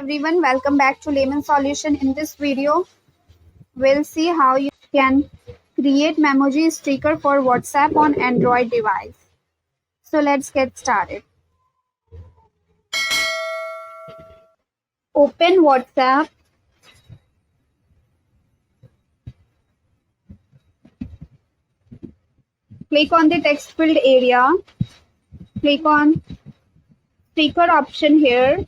everyone, welcome back to Layman Solution. In this video, we'll see how you can create Memoji sticker for WhatsApp on Android device. So let's get started. Open WhatsApp. Click on the text field area. Click on sticker option here.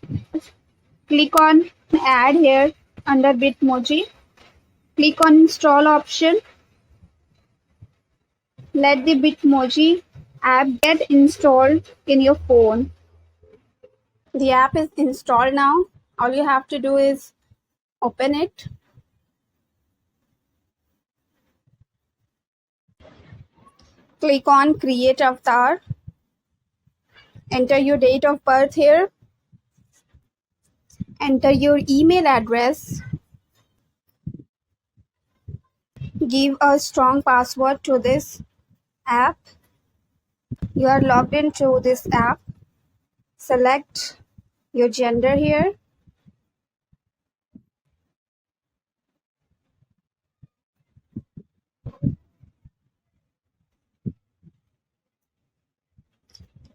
Click on add here under Bitmoji. Click on install option. Let the Bitmoji app get installed in your phone. The app is installed now. All you have to do is open it. Click on create avatar. Enter your date of birth here. Enter your email address. Give a strong password to this app. You are logged into this app. Select your gender here.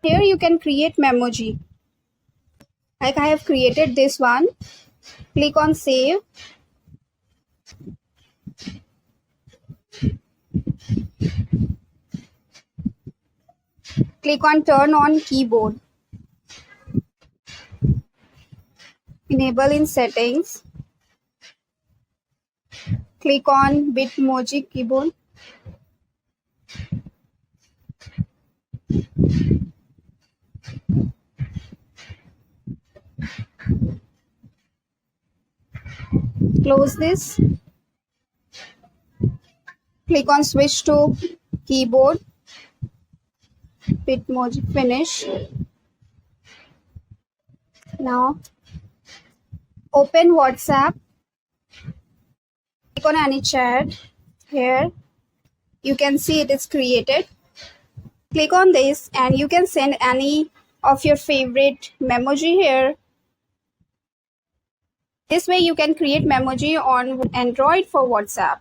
Here you can create Memoji. Like I have created this one. Click on save. Click on turn on keyboard. Enable in settings. Click on Bitmoji keyboard. Close this. Click on switch to keyboard. Bitmoji finish. Now open WhatsApp. Click on any chat here. You can see it is created. Click on this and you can send any of your favorite Memoji here. This way you can create Memoji on Android for WhatsApp.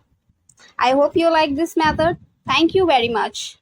I hope you like this method. Thank you very much.